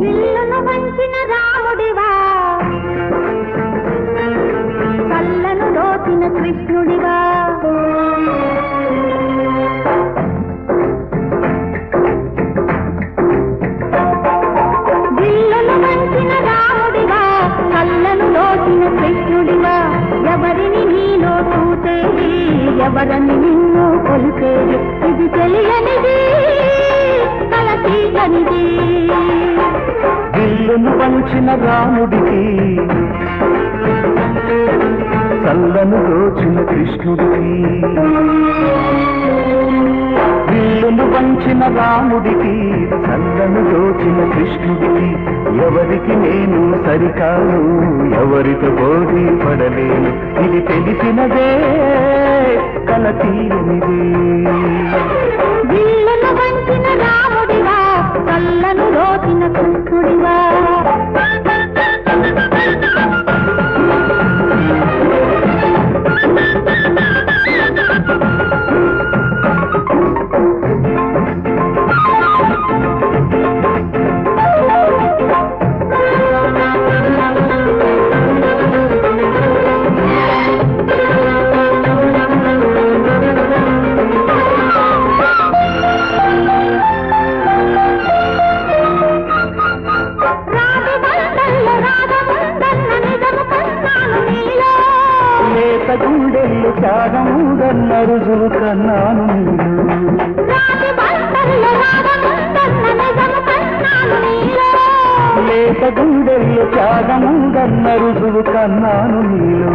ఇల్లును వంచిన రాముడివా, కళ్ళను దోచిన కృష్ణుడివా, ఇల్లును వంచిన రాముడివా, కళ్ళను దోచిన కృష్ణుడివా, ఎవరిని నీలో చూసేది, ఎవరని నిన్ను కొలిసేది, ఇది తెలియనిది కలతీయనిది. ఇల్లును వంచిన రాముడికి, కళ్ళను దోచిన కృష్ణుడికి, ఇల్లును వంచిన రాముడికి, కళ్ళను దోచిన కృష్ణుడికి, ఎవరికి నేను సరికాను, ఎవరితో పోటీ పడలేను, ఇది తెలిసినదే కలతీయనిది. ఇల్లును వంచిన రాముడివా, కళ్ళను దోచిన కృష్ణుడివా. గుండెల్లో త్యాగముదన్న రుజువు కన్నాను లేత గుండెల్లో త్యాగముదన్న రుజువు కన్నాను నీలో.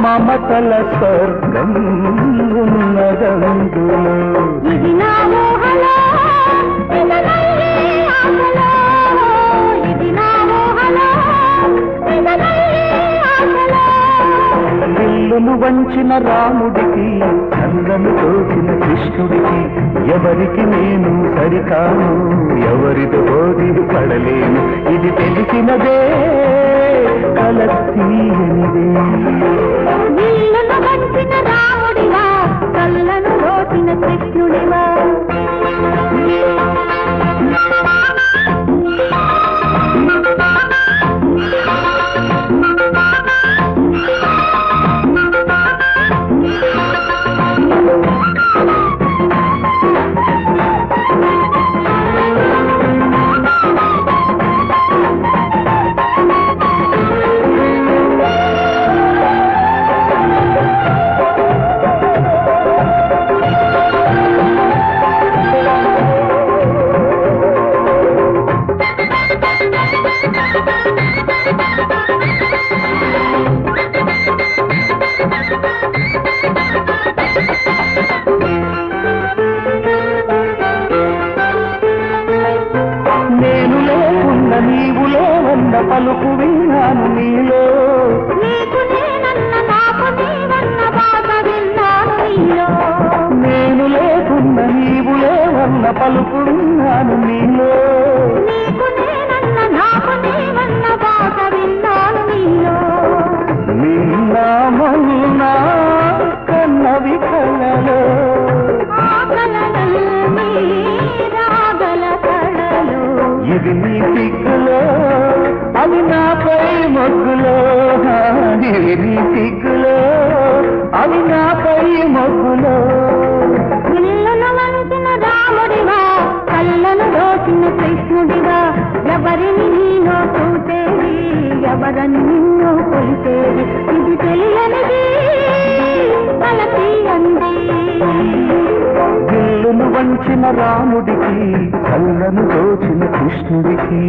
మమతల స్వర్గం ఉన్నదందులో, ఇది నా మోహలో, ఇదనల్లి ఆశలో, ఇది నా మోహలో, ఇదనల్లి ఆశలో. ఇల్లును వంచిన రాముడికి, కళ్ళను దోచిన కృష్ణుడికి, ఎవరికి నేను సరికాను, ఎవరితో పోటీ పడలేను, ఇది తెలిసినదే కలతీయనిదే. ఇల్లును వంచిన రాముడివా, కళ్ళను దోచిన కృష్ణుడివా. నేను లేకున్నా నీవు లేవన్న పలుకు విన్నాను నీలో, నీకు నేనన్న నాకు నీవన్న బాధ విన్నాను నీలో. నేను లేకున్నా నీవు లేవన్న పలుకు విన్నాను నీలో, నీకు నేనన్న నాకు నీవన్న బాధ విన్నాను నీలో. నిన్నా మొన్నా కన్నవి కలలో, ఆ కలలన్నీ రాగల కళలు, ఇది నీ సిగ్గులో అవి నాపై మొగ్గులో, ఇది నీ సిగ్గులో అవి నాపై మొగ్గులో. ఇల్లును వంచిన రాముడివా, కళ్ళను దోచిన కృష్ణుడివా, ఎవరిని నీలో చూసేది, ఎవరని నిన్ను కొలిసేది, ఇది తెలియనిది కలతీయంది. ఇల్లును వంచిన రాముడికి, కళ్ళను దోచిన కృష్ణుడికి.